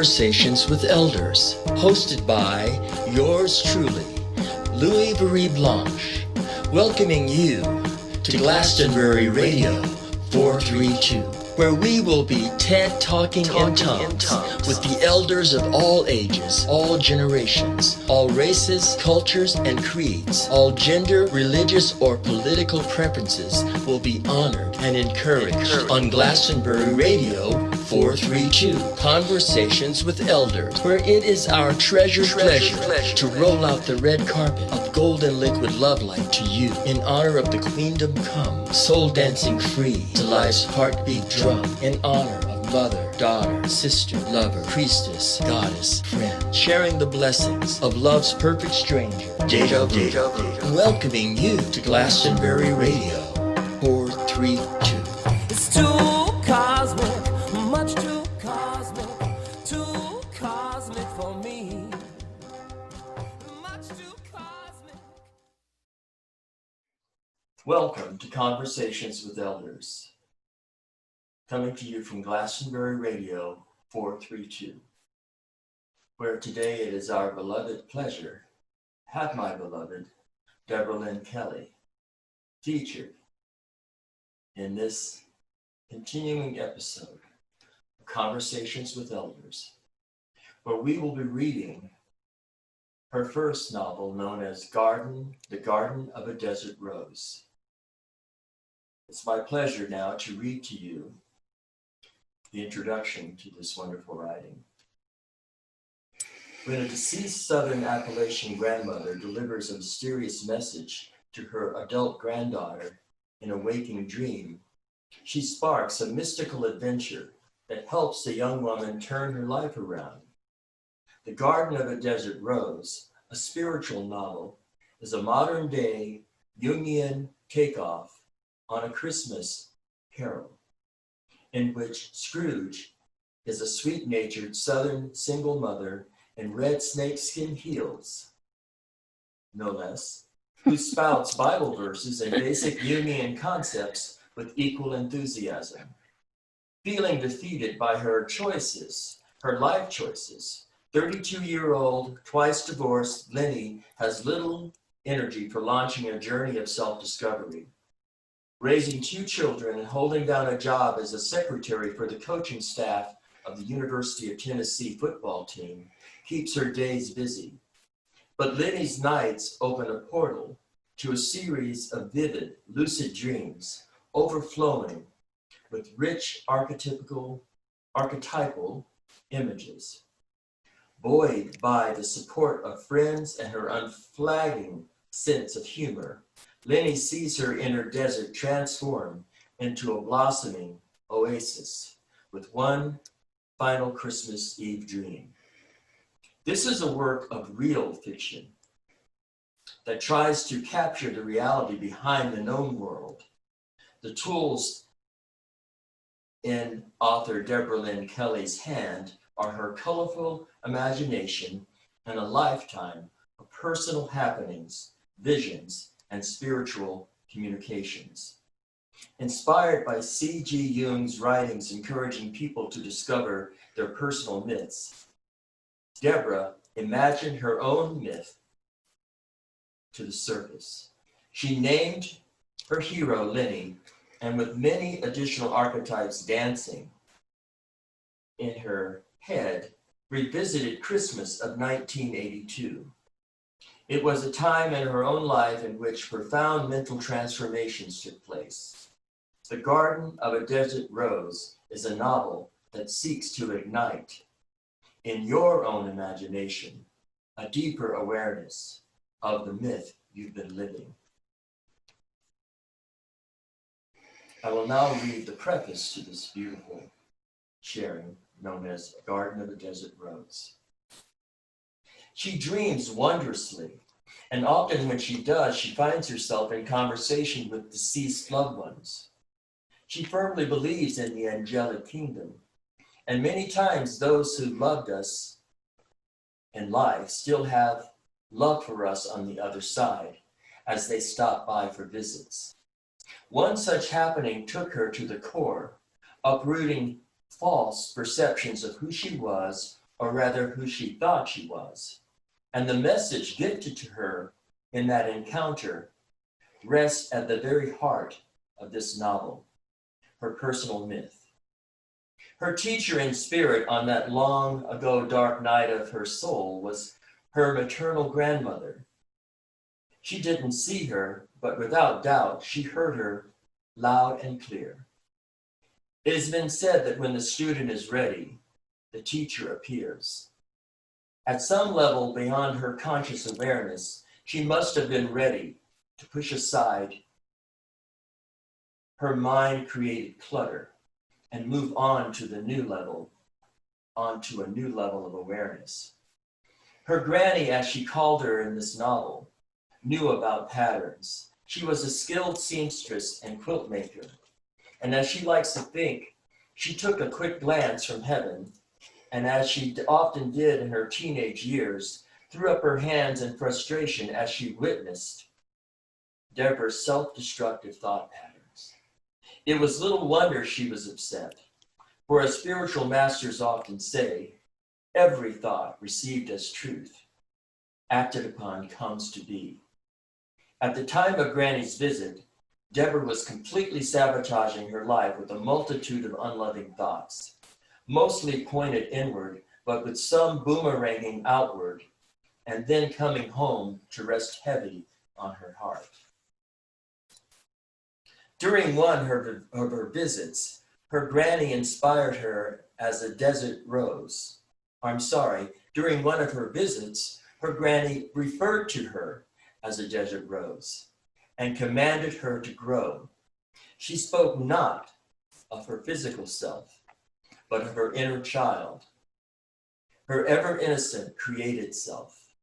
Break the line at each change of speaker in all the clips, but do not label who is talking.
Conversations with Elders, hosted by yours truly, Louis Marie Blanche, welcoming you to Glastonbury Radio 432, where we will be TED Talking in tongues with the elders of all ages, all generations, all races, cultures, and creeds. All gender, religious, or political preferences will be honored and encouraged on Glastonbury Radio 432, Conversations with Elders, where it is our treasured pleasure to roll out the red carpet of golden liquid love light to you in honor of the Queendom Come, soul dancing free to life's heartbeat drum, in honor of mother, daughter, sister, lover, priestess, goddess, friend, sharing the blessings of love's perfect stranger, Deja Vu, welcoming you to Glastonbury Radio 432.
It's too cosmic, much too cosmic for me. Much too cosmic.
Welcome to Conversations with Elders, coming to you from Glastonbury Radio 432, where today it is our beloved pleasure to have my beloved Deborah L. Kelley featured in this continuing episode of Conversations with Elders, where we will be reading her first novel known as The Garden of a Desert Rose. It's my pleasure now to read to you the introduction to this wonderful writing. When a deceased Southern Appalachian grandmother delivers a mysterious message to her adult granddaughter in a waking dream, she sparks a mystical adventure that helps the young woman turn her life around. The Garden of a Desert Rose, a spiritual novel, is a modern-day Jungian takeoff on A Christmas Carol, in which Scrooge is a sweet-natured Southern single mother in red snakeskin heels, no less, who spouts Bible verses and basic Jungian concepts with equal enthusiasm. Feeling defeated by her choices, her life choices, 32-year-old, twice divorced Lenny has little energy for launching a journey of self-discovery. Raising 2 children and holding down a job as a secretary for the coaching staff of the University of Tennessee football team keeps her days busy. But Lenny's nights open a portal to a series of vivid, lucid dreams, overflowing with rich archetypal images. Buoyed by the support of friends and her unflagging sense of humor, Lenny sees her inner desert transform into a blossoming oasis with one final Christmas Eve dream. This is a work of real fiction that tries to capture the reality behind the known world. The tools in author Deborah L. Kelley's hand are her colorful imagination and a lifetime of personal happenings, visions, and spiritual communications. Inspired by C.G. Jung's writings encouraging people to discover their personal myths, Deborah imagined her own myth to the surface. She named her hero Lenny, and with many additional archetypes dancing in her head, revisited Christmas of 1982. It was a time in her own life in which profound mental transformations took place. The Garden of a Desert Rose is a novel that seeks to ignite, in your own imagination, a deeper awareness of the myth you've been living. I will now read the preface to this beautiful sharing known as Garden of a Desert Rose. She dreams wondrously, and often when she does, she finds herself in conversation with deceased loved ones. She firmly believes in the angelic kingdom, and many times those who loved us in life still have love for us on the other side as they stop by for visits. One such happening took her to the core, uprooting false perceptions of who she was or rather who she thought she was. And the message gifted to her in that encounter rests at the very heart of this novel, her personal myth. Her teacher in spirit on that long ago dark night of her soul was her maternal grandmother. She didn't see her, but without doubt, she heard her loud and clear. It has been said that when the student is ready, the teacher appears. At some level beyond her conscious awareness, she must have been ready to push aside her mind-created clutter and move on to the new level, onto a new level of awareness. Her granny, as she called her in this novel, knew about patterns. She was a skilled seamstress and quilt maker. And as she likes to think, she took a quick glance from heaven, and as she often did in her teenage years, threw up her hands in frustration as she witnessed Deborah's self-destructive thought patterns. It was little wonder she was upset, for as spiritual masters often say, every thought received as truth, acted upon, comes to be. At the time of Granny's visit, Deborah was completely sabotaging her life with a multitude of unloving thoughts, mostly pointed inward, but with some boomeranging outward, and then coming home to rest heavy on her heart. During one of her visits, her granny inspired her as a desert rose. During one of her visits, her granny referred to her as a desert rose and commanded her to grow. She spoke not of her physical self, but of her inner child, her ever innocent created self.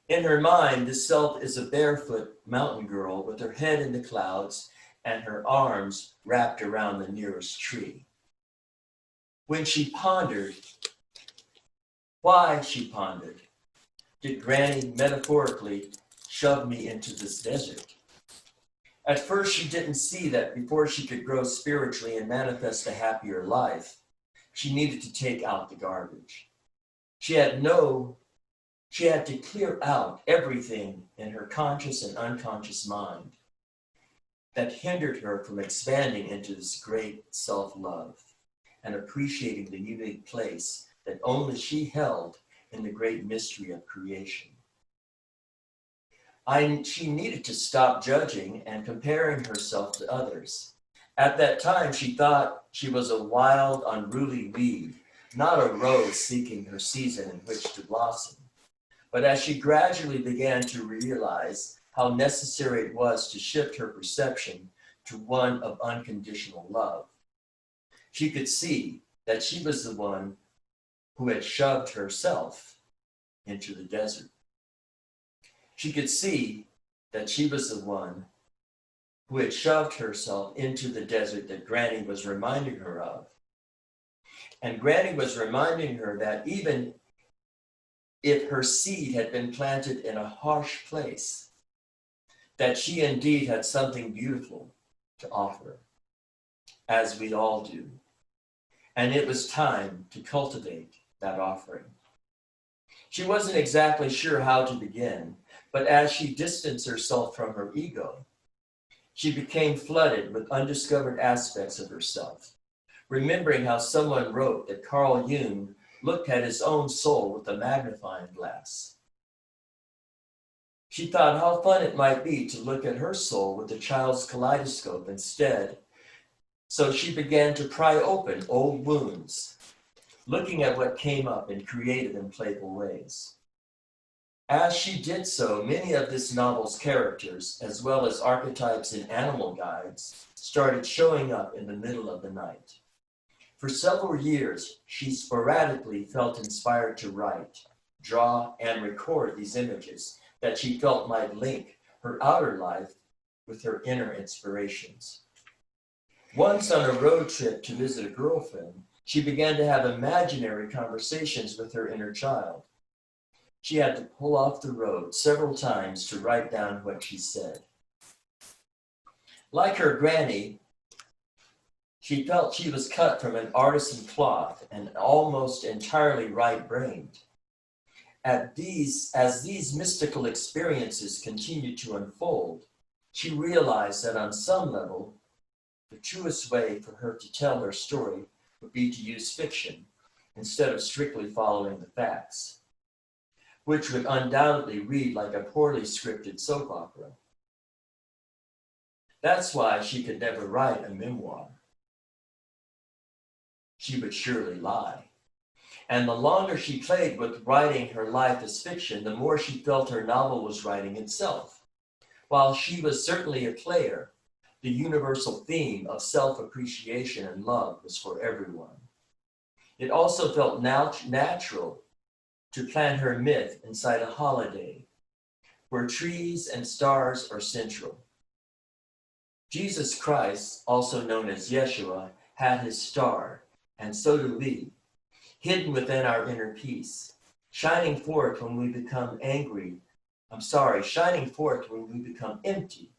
In her mind, this self is a barefoot mountain girl with her head in the clouds and her arms wrapped around the nearest tree. When she pondered, why, she pondered, did Granny metaphorically shove me into this desert? At first, she didn't see that before she could grow spiritually and manifest a happier life, she needed to take out the garbage. She had to clear out everything in her conscious and unconscious mind that hindered her from expanding into this great self-love and appreciating the unique place that only she held in the great mystery of creation. She needed to stop judging and comparing herself to others. At that time, she thought she was a wild, unruly weed, not a rose seeking her season in which to blossom. But as she gradually began to realize how necessary it was to shift her perception to one of unconditional love, she could see that she was the one who had shoved herself into the desert. She could see that she was the one who had shoved herself into the desert that Granny was reminding her of. And Granny was reminding her that even if her seed had been planted in a harsh place, that she indeed had something beautiful to offer, as we all do. And it was time to cultivate that offering. She wasn't exactly sure how to begin, but as she distanced herself from her ego, she became flooded with undiscovered aspects of herself, remembering how someone wrote that Carl Jung looked at his own soul with a magnifying glass. She thought how fun it might be to look at her soul with a child's kaleidoscope instead. So she began to pry open old wounds, looking at what came up in creative and playful ways. As she did so, many of this novel's characters, as well as archetypes and animal guides, started showing up in the middle of the night. For several years, she sporadically felt inspired to write, draw, and record these images that she felt might link her outer life with her inner inspirations. Once on a road trip to visit a girlfriend, she began to have imaginary conversations with her inner child. She had to pull off the road several times to write down what she said. Like her granny, She felt she was cut from an artisan cloth and almost entirely right-brained. As these mystical experiences continued to unfold, she realized that on some level, the truest way for her to tell her story would be to use fiction instead of strictly following the facts, which would undoubtedly read like a poorly scripted soap opera. That's why she could never write a memoir. She would surely lie. And the longer she played with writing her life as fiction, the more she felt her novel was writing itself. While she was certainly a player, the universal theme of self-appreciation and love was for everyone. It also felt natural to plant her myth inside a holiday, where trees and stars are central. Jesus Christ, also known as Yeshua, had his star, and so do we, hidden within our inner peace, shining forth when we become shining forth when we become empty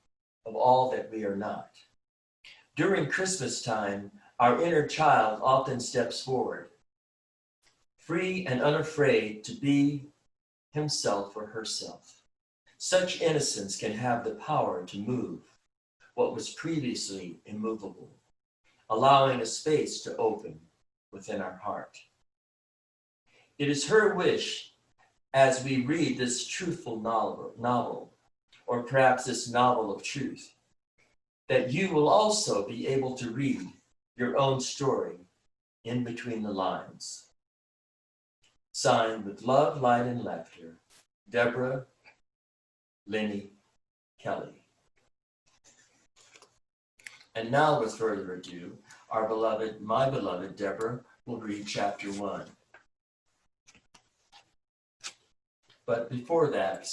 of all that we are not. During Christmas time, our inner child often steps forward, free and unafraid to be himself or herself. Such innocence can have the power to move what was previously immovable, allowing a space to open within our heart. It is her wish, as we read this truthful novel, or perhaps this novel of truth, that you will also be able to read your own story in between the lines. Signed with love, light, and laughter, Deborah, Lenny, Kelley. And now, with further ado, my beloved Deborah will read chapter 1. But before that,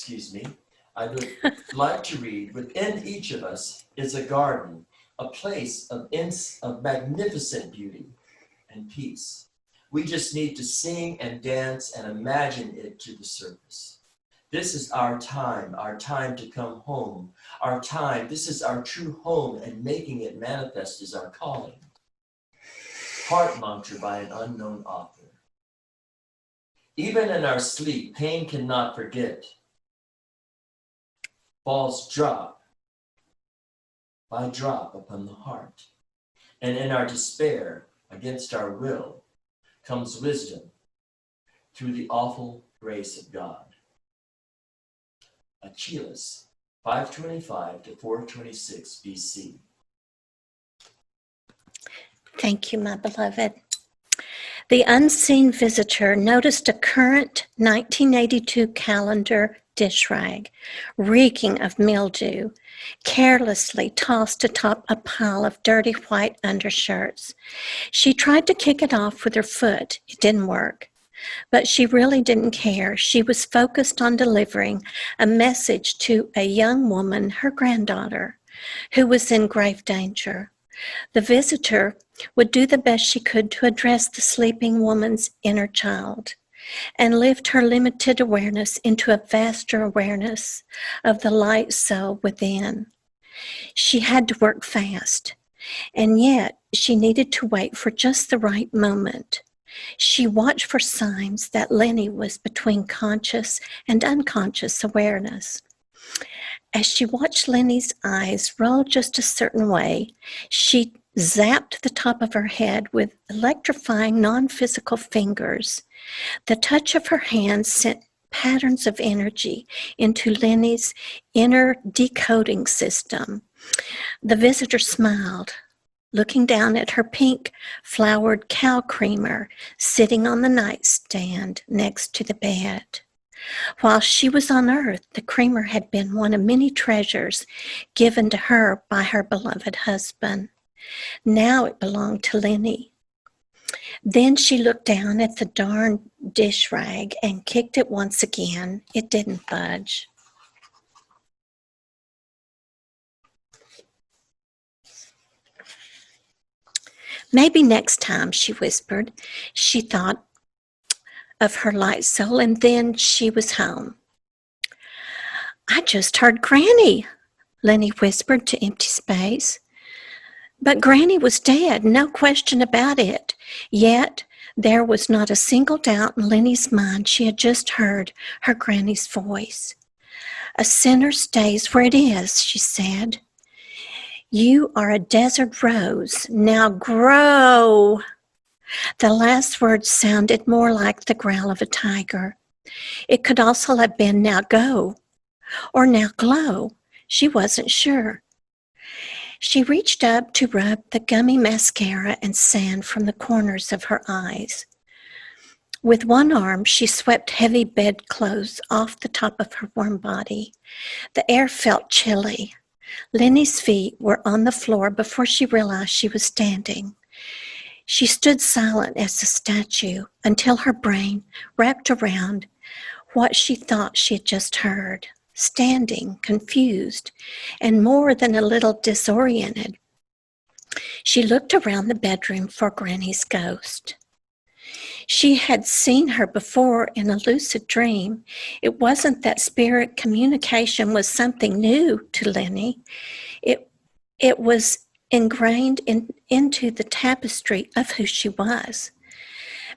I would like to read, within each of us is a garden, a place of magnificent beauty and peace. We just need to sing and dance and imagine it to the surface. This is our time to come home, this is our true home, and making it manifest is our calling. Heart mantra by an unknown author. Even in our sleep, pain cannot forget. Falls drop by drop upon the heart. And in our despair, against our will, comes wisdom through the awful grace of God. Achilles, 525 to 426 BC.
Thank you, my beloved. The unseen visitor noticed a current 1982 calendar dish rag, reeking of mildew, carelessly tossed atop a pile of dirty white undershirts. She tried to kick it off with her foot. It didn't work. But she really didn't care. She was focused on delivering a message to a young woman, her granddaughter, who was in grave danger. The visitor would do the best she could to address the sleeping woman's inner child and lift her limited awareness into a vaster awareness of the light soul within. She had to work fast, and yet she needed to wait for just the right moment. She watched for signs that Lenny was between conscious and unconscious awareness. As she watched Lenny's eyes roll just a certain way, she zapped the top of her head with electrifying non-physical fingers. The touch of her hand sent patterns of energy into Lenny's inner decoding system. The visitor smiled, looking down at her pink flowered cow creamer sitting on the nightstand next to the bed. While she was on earth, the creamer had been one of many treasures given to her by her beloved husband. Now it belonged to Lenny. Then she looked down at the darn dish rag and kicked it once again. It didn't budge. Maybe next time, she whispered. She thought of her light soul, and then she was home. I just heard Granny, Lenny whispered to empty space. But Granny was dead, no question about it. Yet there was not a single doubt in Lenny's mind. She had just heard her Granny's voice. "A sinner stays where it is," she said. "You are a desert rose. Now grow." The last word sounded more like the growl of a tiger. It could also have been "now go" or "now glow." She wasn't sure. She reached up to rub the gummy mascara and sand from the corners of her eyes. With one arm, she swept heavy bedclothes off the top of her warm body. The air felt chilly. Lenny's feet were on the floor before she realized she was standing. She stood silent as a statue until her brain wrapped around what she thought she had just heard. Standing, confused, and more than a little disoriented, she looked around the bedroom for Granny's ghost. She had seen her before in a lucid dream. It wasn't that spirit communication was something new to Lenny. It was ingrained into the tapestry of who she was,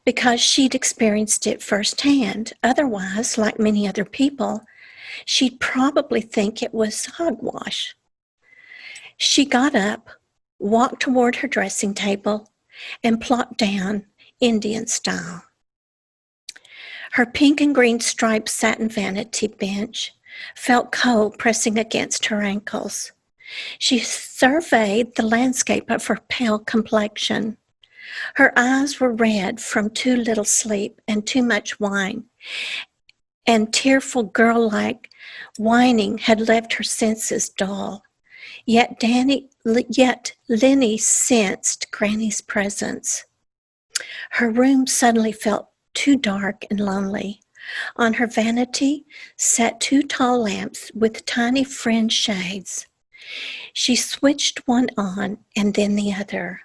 because she'd experienced it firsthand. Otherwise, like many other people, she'd probably think it was hogwash. She got up, walked toward her dressing table, and plopped down Indian style. Her pink and green striped satin vanity bench felt cold pressing against her ankles. She surveyed the landscape of her pale complexion. Her eyes were red from too little sleep and too much wine, and tearful girl-like whining had left her senses dull. Yet Lenny sensed Granny's presence. Her room suddenly felt too dark and lonely. On her vanity sat two tall lamps with tiny fringed shades. She switched one on and then the other.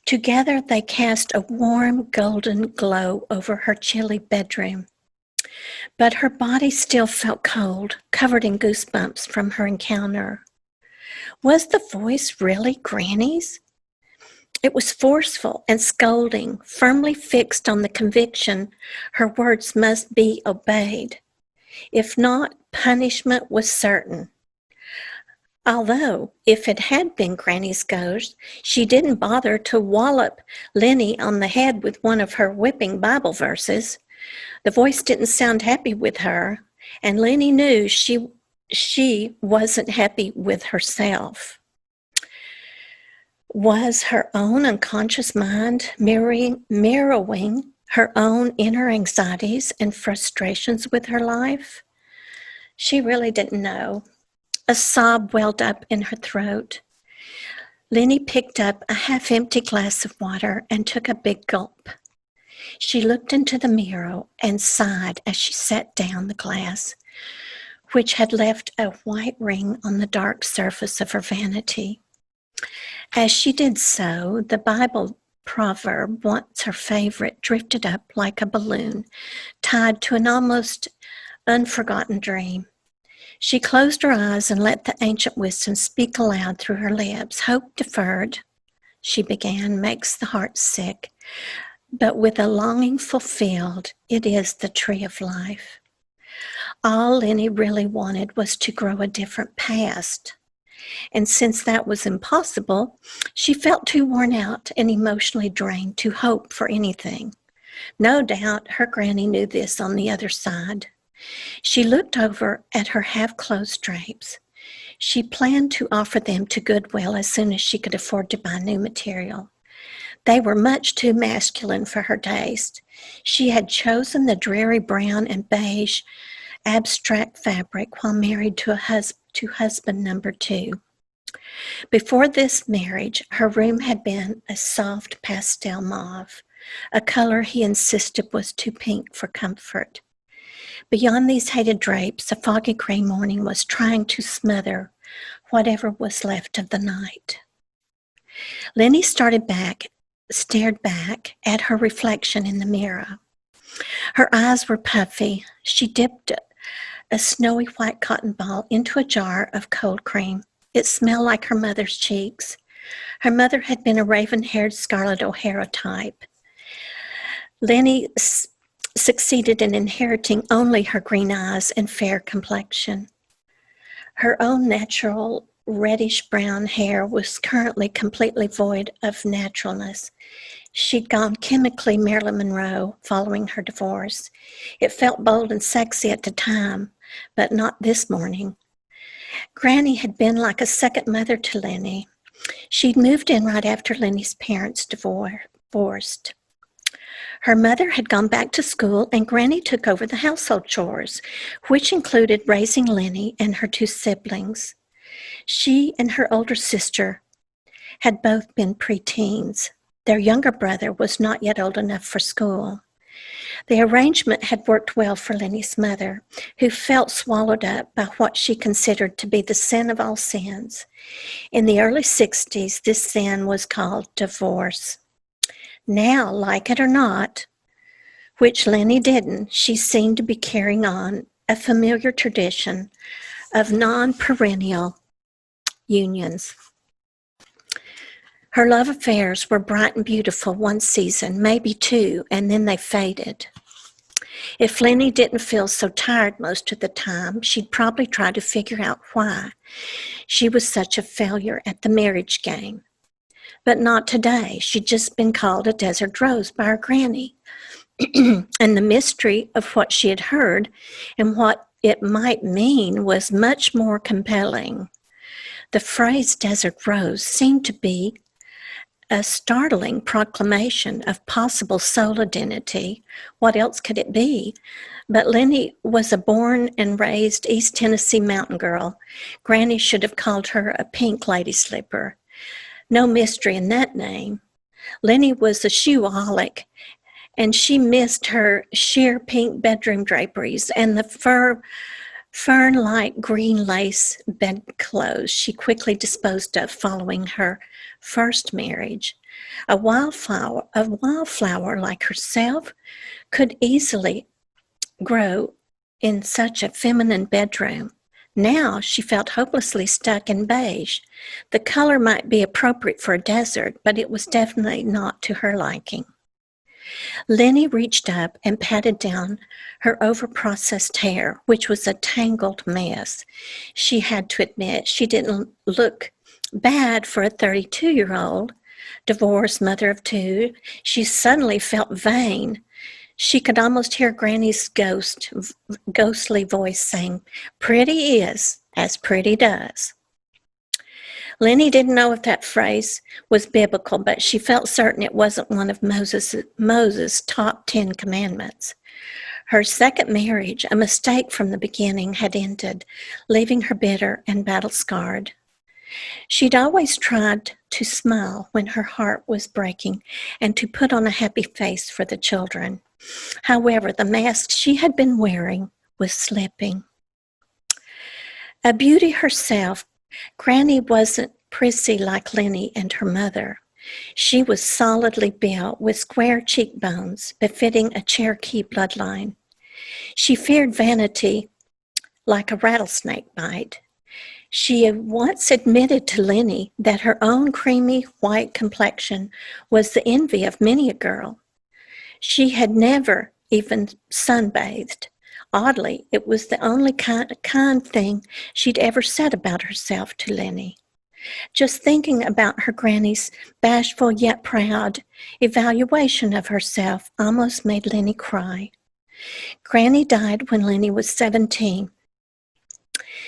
Together they cast a warm golden glow over her chilly bedroom. But her body still felt cold, covered in goosebumps from her encounter. Was the voice really Granny's? It was forceful and scolding, firmly fixed on the conviction her words must be obeyed. If not, punishment was certain. Although, if it had been Granny's ghost, she didn't bother to wallop Lenny on the head with one of her whipping Bible verses. The voice didn't sound happy with her, and Lenny knew she wasn't happy with herself. Was her own unconscious mind mirroring her own inner anxieties and frustrations with her life? She really didn't know. A sob welled up in her throat. Lenny picked up a half-empty glass of water and took a big gulp. She looked into the mirror and sighed as she set down the glass, which had left a white ring on the dark surface of her vanity. As she did so, the Bible proverb, once her favorite, drifted up like a balloon, tied to an almost unforgotten dream. She closed her eyes and let the ancient wisdom speak aloud through her lips. "Hope deferred," she began, "makes the heart sick, but with a longing fulfilled, it is the tree of life." All Lenny really wanted was to grow a different past. And since that was impossible, she felt too worn out and emotionally drained to hope for anything. No doubt her Granny knew this on the other side. She looked over at her half-closed drapes. She planned to offer them to Goodwill as soon as she could afford to buy new material. They were much too masculine for her taste. She had chosen the dreary brown and beige abstract fabric while married to husband number 2. Before this marriage, her room had been a soft pastel mauve, a color he insisted was too pink for comfort. Beyond these hated drapes, a foggy gray morning was trying to smother whatever was left of the night. Lenny stared back at her reflection in the mirror. Her eyes were puffy. She dipped a snowy white cotton ball into a jar of cold cream. It smelled like her mother's cheeks. Her mother had been a raven-haired Scarlett O'Hara type. Lenny succeeded in inheriting only her green eyes and fair complexion. Her own natural reddish-brown hair was currently completely void of naturalness. She'd gone chemically Marilyn Monroe following her divorce. It felt bold and sexy at the time, but not this morning. Granny had been like a second mother to Lenny. She'd moved in right after Lenny's parents divorced. Her mother had gone back to school, and Granny took over the household chores, which included raising Lenny and her two siblings. She and her older sister had both been preteens. Their younger brother was not yet old enough for school. The arrangement had worked well for Lenny's mother, who felt swallowed up by what she considered to be the sin of all sins. In the early 60s, this sin was called divorce. Now, like it or not, which Lenny didn't, she seemed to be carrying on a familiar tradition of non-perennial unions. Her love affairs were bright and beautiful one season, maybe two, and then they faded. If Lenny didn't feel so tired most of the time, she'd probably try to figure out why she was such a failure at the marriage game. But not today. She'd just been called a desert rose by her granny. And the mystery of what she had heard and what it might mean was much more compelling. The phrase desert rose seemed to be a startling proclamation of possible soul identity. What else could it be? But Lenny was a born and raised East Tennessee mountain girl. Granny should have called her a pink lady slipper. No mystery in that name. Lenny was a shoeaholic, and she missed her sheer pink bedroom draperies and the fern-like green lace bedclothes she quickly disposed of following her first marriage. A wildflower like herself could easily grow in such a feminine bedroom. Now she felt hopelessly stuck in beige. The color might be appropriate for a desert, but it was definitely not to her liking. Lenny reached up and patted down her overprocessed hair, which was a tangled mess. She had to admit she didn't look bad for a 32-year-old, divorced mother of two. She suddenly felt vain. She could almost hear Granny's ghostly voice saying, "Pretty is as pretty does." Lenny didn't know if that phrase was biblical, but she felt certain it wasn't one of Moses' top 10 commandments. Her second marriage, a mistake from the beginning, had ended, leaving her bitter and battle-scarred. She'd always tried to smile when her heart was breaking and to put on a happy face for the children. However, the mask she had been wearing was slipping. A beauty herself, Granny wasn't prissy like Lenny and her mother. She was solidly built with square cheekbones befitting a Cherokee bloodline. She feared vanity like a rattlesnake bite. She had once admitted to Lenny that her own creamy white complexion was the envy of many a girl. She had never even sunbathed. Oddly, it was the only kind thing she'd ever said about herself to Lenny. Just thinking about her granny's bashful yet proud evaluation of herself almost made Lenny cry. Granny died when Lenny was 17.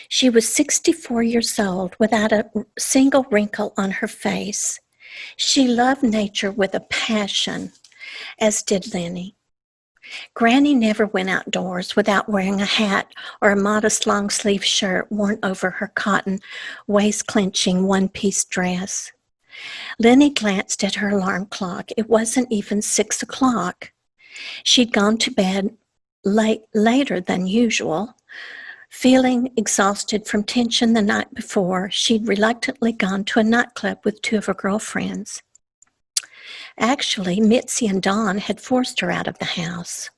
She was 64 years old without a single wrinkle on her face. She loved nature with a passion, as did Lenny. Granny never went outdoors without wearing a hat or a modest long-sleeve shirt worn over her cotton, waist-clenching one-piece dress. Lenny glanced at her alarm clock. It wasn't even 6 o'clock. She'd gone to bed later than usual. Feeling exhausted from tension the night before, she'd reluctantly gone to a nightclub with two of her girlfriends. Actually, Mitzi and Dawn had forced her out of the house.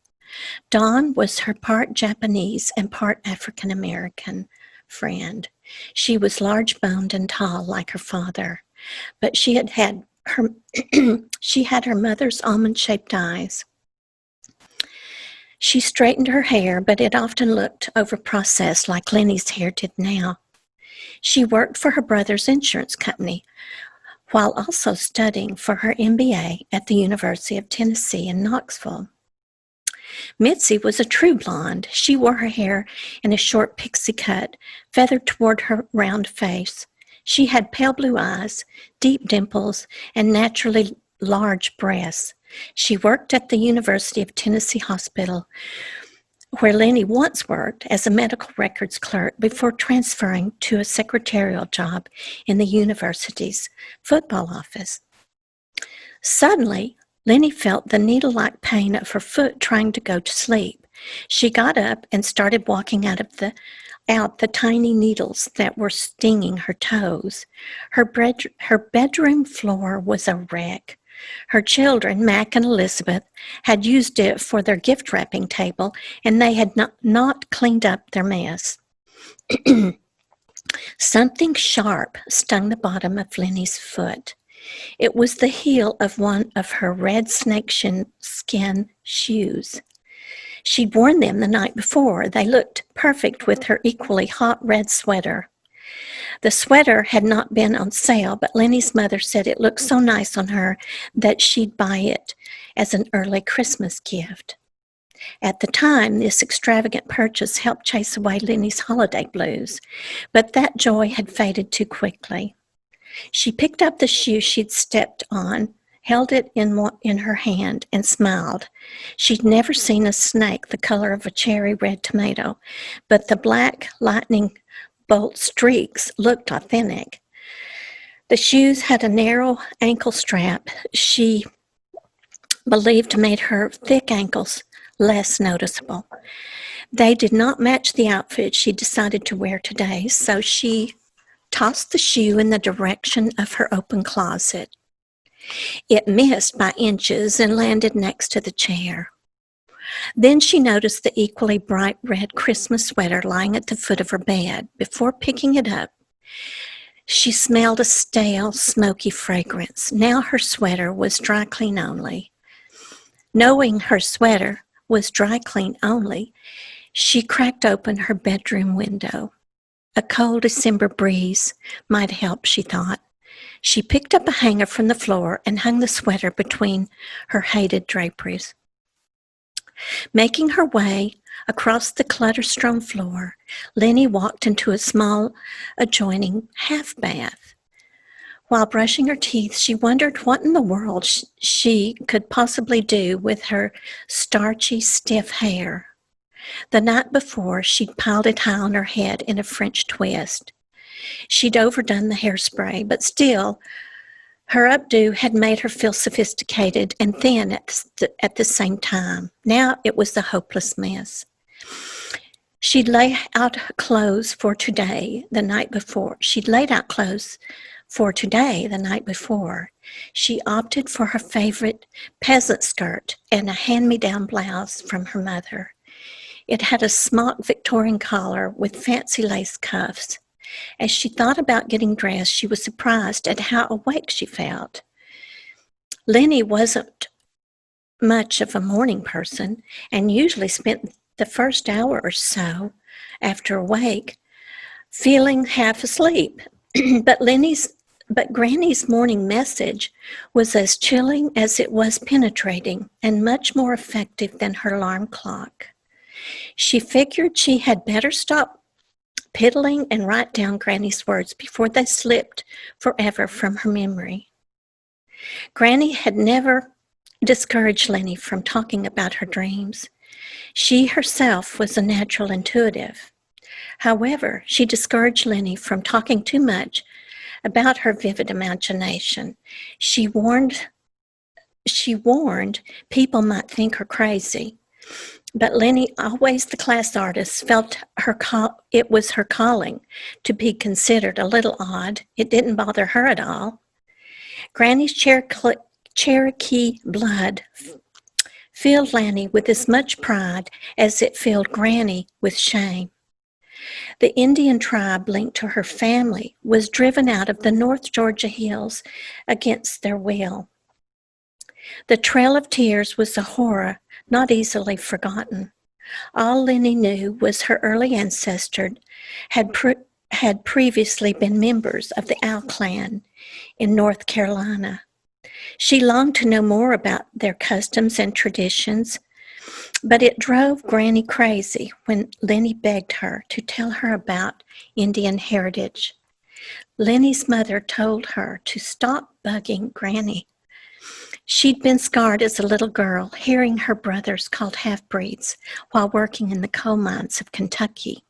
Dawn was her part Japanese and part African-American friend. She was large-boned and tall like her father. but she had her she had her mother's almond-shaped eyes. She straightened her hair, but it often looked over-processed like Lenny's hair did now. She worked for her brother's insurance company while also studying for her MBA at the University of Tennessee in Knoxville. Mitzi was a true blonde. She wore her hair in a short pixie cut, feathered toward her round face. She had pale blue eyes, deep dimples, and naturally large breasts. She worked at the University of Tennessee Hospital, where Lenny once worked as a medical records clerk before transferring to a secretarial job in the university's football office. Suddenly, Lenny felt the needle-like pain of her foot trying to go to sleep. She got up and started walking out the tiny needles that were stinging her toes. Her bedroom floor was a wreck. Her children, Mac and Elizabeth, had used it for their gift wrapping table, and they had not cleaned up their mess. Something sharp stung the bottom of Lenny's foot. It was the heel of one of her red snakeskin shoes. She'd worn them the night before. They looked perfect with her equally hot red sweater. The sweater had not been on sale, but Lenny's mother said it looked so nice on her that she'd buy it as an early Christmas gift. At the time, this extravagant purchase helped chase away Lenny's holiday blues, but that joy had faded too quickly. She picked up the shoe she'd stepped on, held it in her hand, and smiled. She'd never seen a snake the color of a cherry red tomato, but the black lightning bolt streaks looked authentic. The shoes had a narrow ankle strap she believed made her thick ankles less noticeable. They did not match the outfit she decided to wear today, so she tossed the shoe in the direction of her open closet. It missed by inches and landed next to the chair. Then she noticed the equally bright red Christmas sweater lying at the foot of her bed. Before picking it up, she smelled a stale, smoky fragrance. Now her sweater was dry clean only. Knowing her sweater was dry clean only, she cracked open her bedroom window. A cold December breeze might help, she thought. She picked up a hanger from the floor and hung the sweater between her hated draperies. Making her way across the clutter-strewn floor, Lenny walked into a small adjoining half bath. While brushing her teeth, she wondered what in the world she could possibly do with her starchy, stiff hair. The night before, she'd piled it high on her head in a French twist. She'd overdone the hairspray, but still, her updo had made her feel sophisticated and thin at the same time. Now it was a hopeless mess. She'd laid out clothes for today the night before. She opted for her favorite peasant skirt and a hand-me-down blouse from her mother. It had a smock Victorian collar with fancy lace cuffs. As she thought about getting dressed, she was surprised at how awake she felt. Lenny wasn't much of a morning person and usually spent the first hour or so after awake feeling half asleep. But Granny's morning message was as chilling as it was penetrating and much more effective than her alarm clock. She figured she had better stop piddling and write down Granny's words before they slipped forever from her memory. Granny had never discouraged Lenny from talking about her dreams. She herself was a natural intuitive. However, she discouraged Lenny from talking too much about her vivid imagination. She warned people might think her crazy. But Lenny, always the class artist, felt it was her calling to be considered a little odd. It didn't bother her at all. Granny's Cherokee blood filled Lenny with as much pride as it filled Granny with shame. The Indian tribe linked to her family was driven out of the North Georgia hills against their will. The Trail of Tears was a horror not easily forgotten. All Lenny knew was her early ancestors had previously been members of the Owl clan in North Carolina. She longed to know more about their customs and traditions, but it drove Granny crazy when Lenny begged her to tell her about Indian heritage. Lenny's mother told her to stop bugging Granny. She'd been scarred as a little girl, hearing her brothers called half-breeds while working in the coal mines of Kentucky.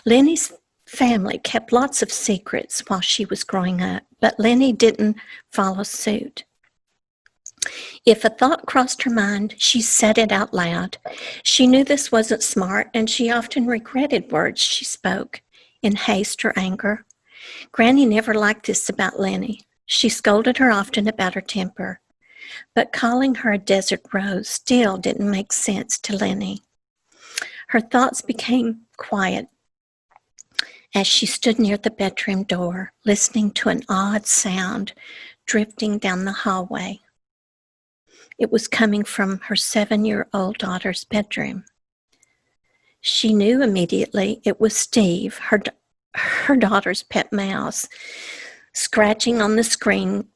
Lenny's family kept lots of secrets while she was growing up, but Lenny didn't follow suit. If a thought crossed her mind, she said it out loud. She knew this wasn't smart, and she often regretted words she spoke in haste or anger. Granny never liked this about Lenny. She scolded her often about her temper, but calling her a desert rose still didn't make sense to Lenny. Her thoughts became quiet as she stood near the bedroom door, listening to an odd sound drifting down the hallway. It was coming from her 7-year-old daughter's bedroom. She knew immediately it was Steve, her daughter's pet mouse, scratching on the screen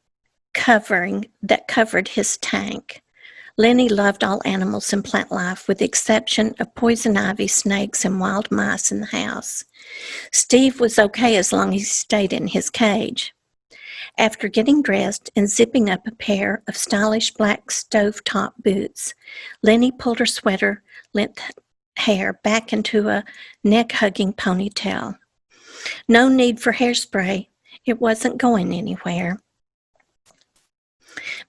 that covered his tank. Lenny loved all animals and plant life, with the exception of poison ivy, snakes, and wild mice in the house. Steve was okay as long as he stayed in his cage. After getting dressed and zipping up a pair of stylish black stovetop boots, Lenny pulled her sweater-length hair back into a neck-hugging ponytail. No need for hairspray. It wasn't going anywhere.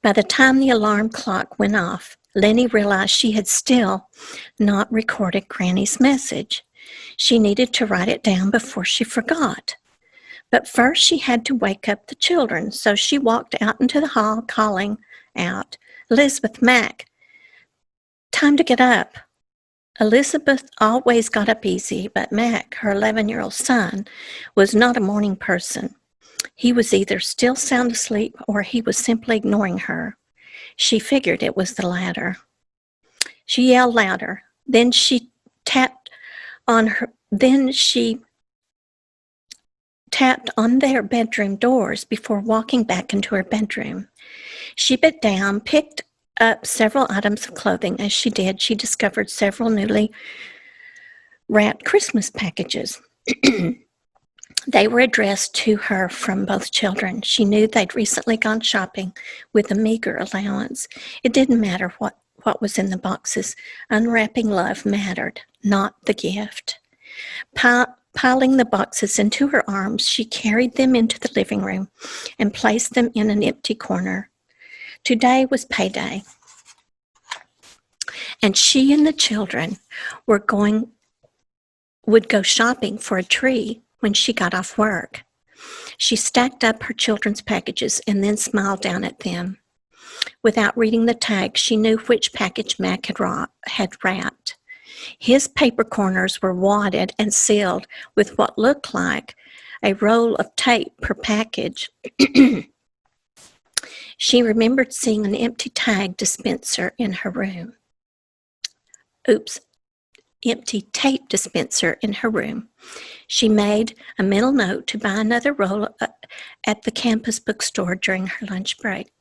By the time the alarm clock went off, Lenny realized she had still not recorded Granny's message. She needed to write it down before she forgot. But first she had to wake up the children, so she walked out into the hall calling out, "Elizabeth, Mac, time to get up." Elizabeth always got up easy, but Mac, her 11-year-old son, was not a morning person. He was either still sound asleep or he was simply ignoring her. She figured it was the latter. She yelled louder. Then she tapped on their bedroom doors before walking back into her bedroom. She bent down, picked up several items of clothing. As she did, she discovered several newly wrapped Christmas packages. They were addressed to her from both children. She knew they'd recently gone shopping with a meager allowance. It didn't matter what was in the boxes. Unwrapping love mattered, not the gift. Piling the boxes into her arms, she carried them into the living room and placed them in an empty corner. Today was payday, and she and the children would go shopping for a tree when she got off work. She stacked up her children's packages and then smiled down at them. Without reading the tag, she knew which package Mac had wrapped. His paper corners were wadded and sealed with what looked like a roll of tape per package. She remembered seeing an empty tag dispenser in her room. Empty tape dispenser in her room. She made a mental note to buy another roll at the campus bookstore during her lunch break.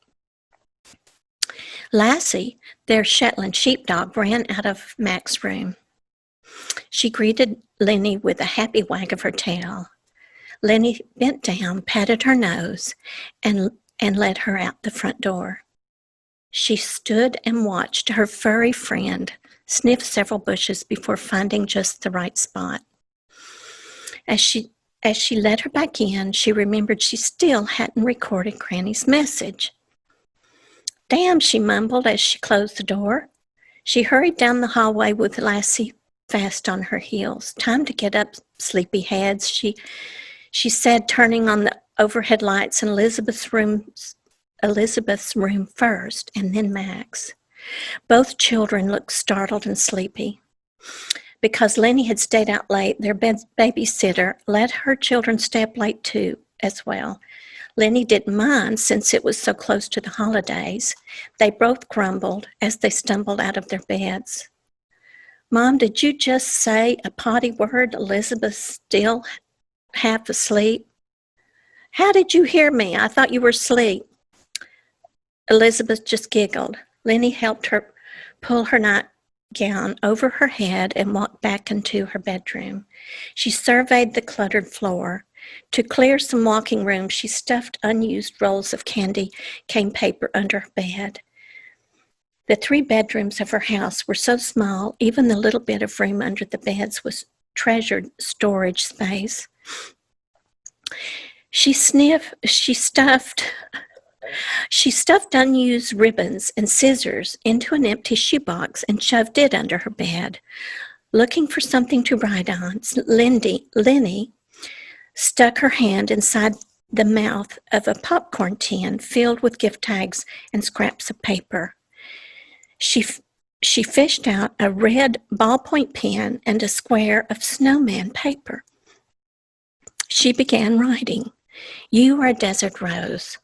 Lassie, their Shetland sheepdog, ran out of Mac's room. She greeted Lenny with a happy wag of her tail. Lenny bent down, patted her nose, and led her out the front door. She stood and watched her furry friend sniff several bushes before finding just the right spot. As she led her back in, she remembered she still hadn't recorded Granny's message. "Damn," she mumbled as she closed the door. She hurried down the hallway with Lassie fast on her heels. "Time to get up, sleepyheads," she said, turning on the overhead lights in Elizabeth's room first, and then Mac's. Both children looked startled and sleepy. Because Lenny had stayed out late, their babysitter let her children stay up late too, as well. Lenny didn't mind since it was so close to the holidays. They both grumbled as they stumbled out of their beds. "Mom, did you just say a potty word? Elizabeth's still half asleep." "How did you hear me? I thought you were asleep." Elizabeth just giggled. Lenny helped her pull her nightgown over her head and walked back into her bedroom. She surveyed the cluttered floor. To clear some walking room, she stuffed unused rolls of candy cane paper under her bed. The 3 bedrooms of her house were so small, even the little bit of room under the beds was treasured storage space. She stuffed unused ribbons and scissors into an empty shoebox and shoved it under her bed. Looking for something to write on, Lenny stuck her hand inside the mouth of a popcorn tin filled with gift tags and scraps of paper. She fished out a red ballpoint pen and a square of snowman paper. She began writing, "You are a desert rose."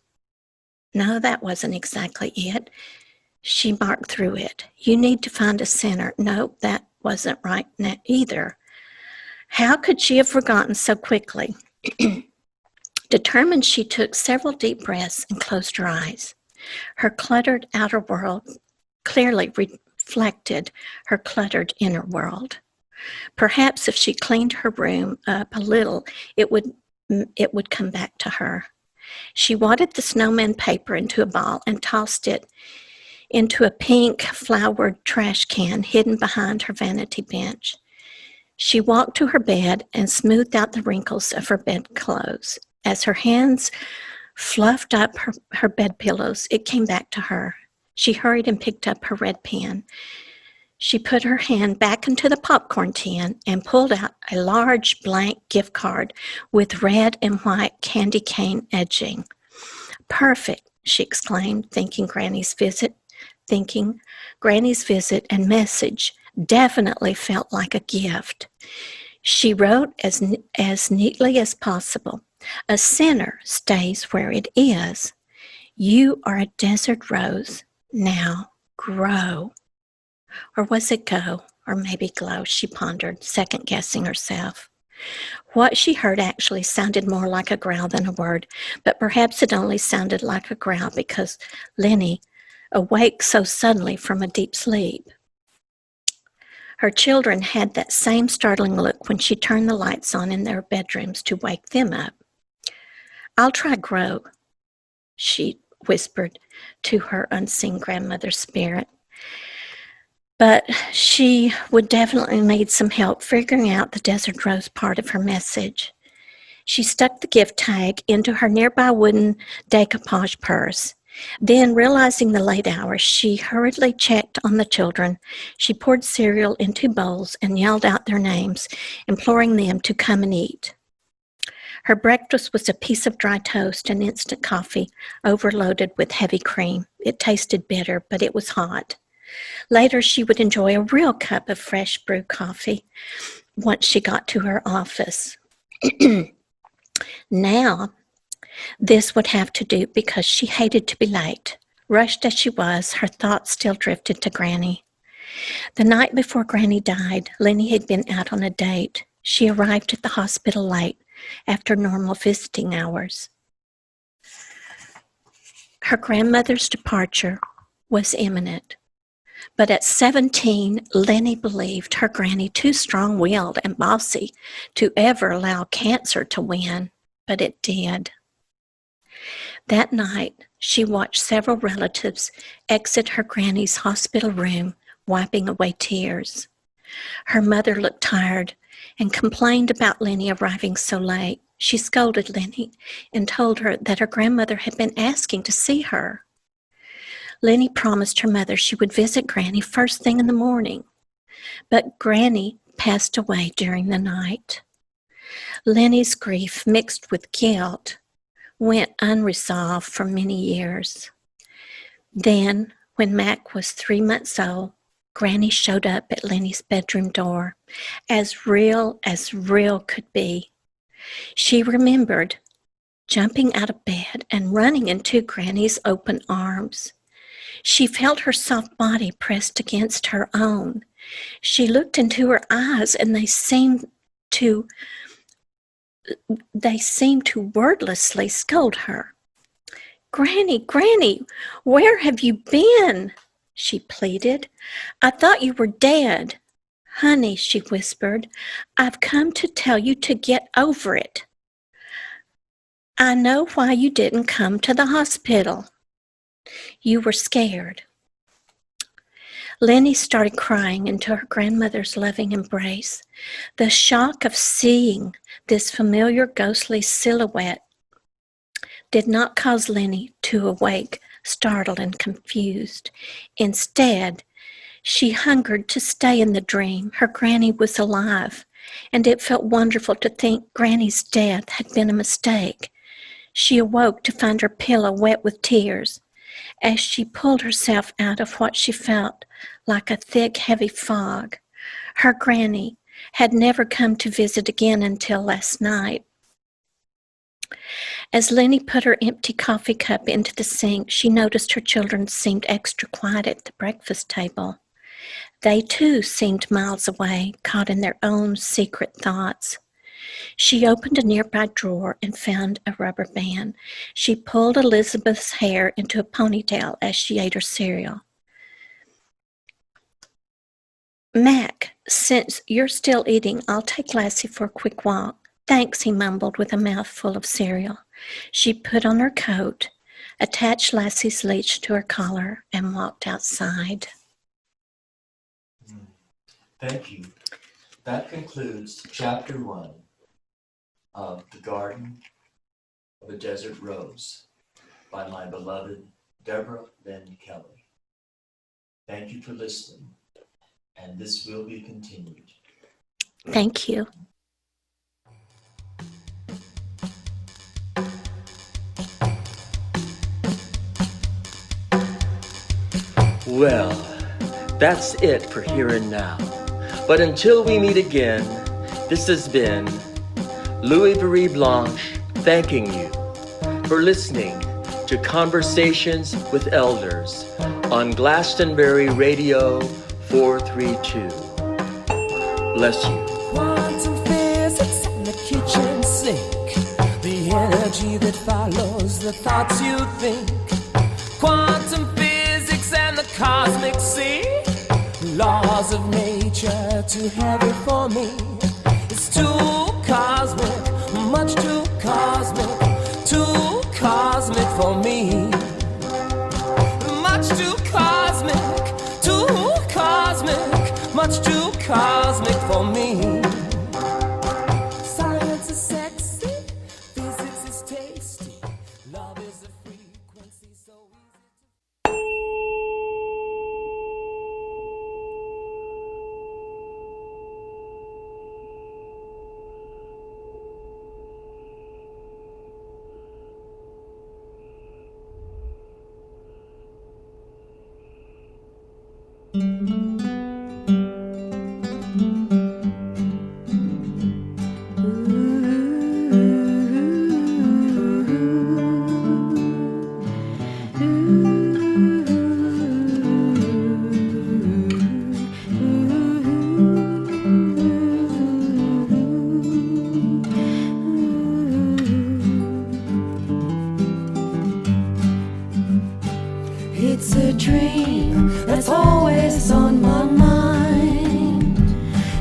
No, that wasn't exactly it. She marked through it. "You need to find a center." Nope, that wasn't right either. How could she have forgotten so quickly? Determined, she took several deep breaths and closed her eyes. Her cluttered outer world clearly reflected her cluttered inner world. Perhaps if she cleaned her room up a little, it would come back to her. She wadded the snowman paper into a ball and tossed it into a pink flowered trash can hidden behind her vanity bench. She walked to her bed and smoothed out the wrinkles of her bedclothes. As her hands fluffed up her bed pillows, it came back to her. She hurried and picked up her red pen. She put her hand back into the popcorn tin and pulled out a large blank gift card with red and white candy cane edging. "Perfect," she exclaimed, thinking Granny's visit and message definitely felt like a gift. She wrote as neatly as possible, "A sinner stays where it is. You are a desert rose. Now grow." Or was it go? Or maybe glow, she pondered, second-guessing herself. What she heard actually sounded more like a growl than a word, but perhaps it only sounded like a growl because Lenny awake so suddenly from a deep sleep. Her children had that same startling look when she turned the lights on in their bedrooms to wake them up. "I'll try grow," she whispered to her unseen grandmother's spirit. But she would definitely need some help figuring out the desert rose part of her message. She stuck the gift tag into her nearby wooden decoupage purse. Then, realizing the late hour, she hurriedly checked on the children. She poured cereal into bowls and yelled out their names, imploring them to come and eat. Her breakfast was a piece of dry toast and instant coffee overloaded with heavy cream. It tasted bitter, but it was hot. Later, she would enjoy a real cup of fresh brewed coffee once she got to her office. Now, this would have to do because she hated to be late. Rushed as she was, her thoughts still drifted to Granny. The night before Granny died, Lenny had been out on a date. She arrived at the hospital late, after normal visiting hours. Her grandmother's departure was imminent. But at 17, Lenny believed her granny too strong-willed and bossy to ever allow cancer to win, but it did. That night, she watched several relatives exit her granny's hospital room, wiping away tears. Her mother looked tired and complained about Lenny arriving so late. She scolded Lenny and told her that her grandmother had been asking to see her. Lenny promised her mother she would visit Granny first thing in the morning, but Granny passed away during the night. Lenny's grief, mixed with guilt, went unresolved for many years. Then, when Mac was 3 months old, Granny showed up at Lenny's bedroom door, as real could be. She remembered jumping out of bed and running into Granny's open arms. She felt her soft body pressed against her own. She looked into her eyes, and they seemed to wordlessly scold her. Granny, where have you been? She pleaded. I thought you were dead. Honey, she whispered, I've come to tell you to get over it. I know why you didn't come to the hospital. You were scared. Lenny started crying into her grandmother's loving embrace. The shock of seeing this familiar ghostly silhouette did not cause Lenny to awake, startled and confused. Instead, she hungered to stay in the dream. Her granny was alive, and it felt wonderful to think Granny's death had been a mistake. She awoke to find her pillow wet with tears. As she pulled herself out of what she felt like a thick, heavy fog, her granny had never come to visit again until last night. As Lenny put her empty coffee cup into the sink, she noticed her children seemed extra quiet at the breakfast table. They too seemed miles away, caught in their own secret thoughts. She opened a nearby drawer and found a rubber band. She pulled Elizabeth's hair into a ponytail as she ate her cereal. Mac, since you're still eating, I'll take Lassie for a quick walk. Thanks, he mumbled with a mouthful of cereal. She put on her coat, attached Lassie's leash to her collar, and walked outside.
Thank you. That concludes Chapter 1 of The Garden of a Desert Rose by my beloved Deborah L. Kelley. Thank you for listening, and this will be continued.
Thank you.
Well, that's it for Here and Now. But until we meet again, this has been Louis Marie Blanche thanking you for listening to Conversations with Elders on Glastonbury Radio 432. Bless you.
Quantum physics in the kitchen sink, the energy that follows the thoughts you think. Quantum physics and the cosmic sea, laws of nature too heavy for me. It's too cosmic, much too cosmic for me. Much too cosmic, much too cosmic for me. Science is sexy, physics is tasty, love is a frequency so easy.
It's a dream that's always on my mind.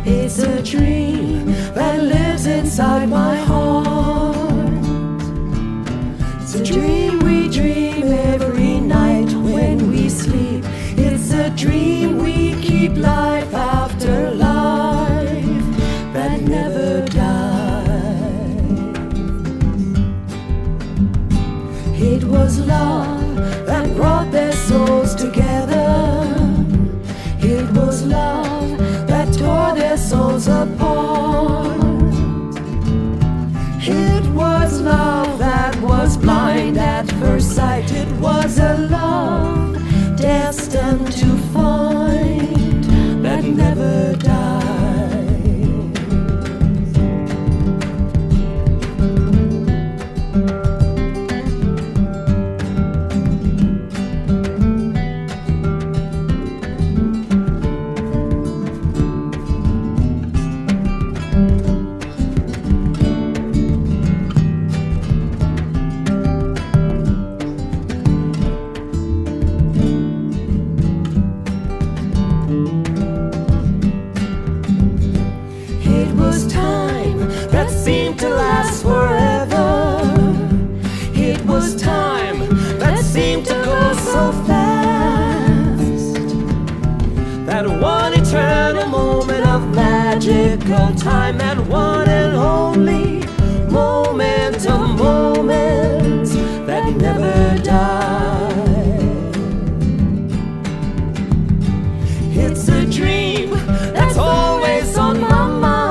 It's a dream that lives inside my heart. It's a dream we dream every night when we sleep. It's a dream we keep life after life that never dies. It was love that brought their souls together. It was love that tore their souls apart.
that seemed to last forever. It was time that seemed to go so fast. That one eternal moment of magical time, that one and only moment of moments that never die. It's a dream that's always on my mind.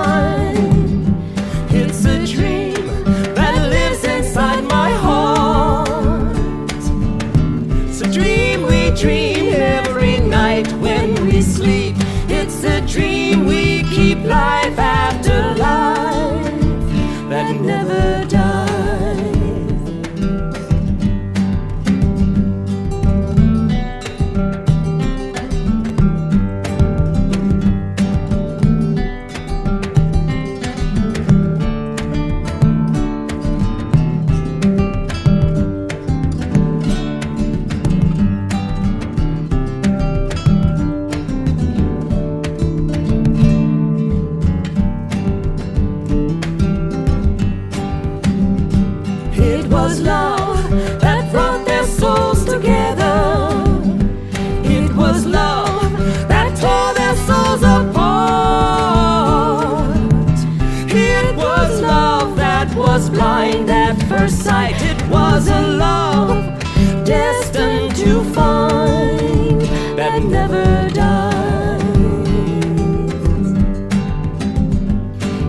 It's a dream that lives inside my heart. It's a dream we dream every night when we sleep. It's a dream we keep life after life that never dies. It was love that brought their souls together. It was love that tore their souls apart. It was love that was blind at first sight. It was a love destined to find that never dies.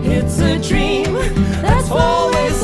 It's a dream that's always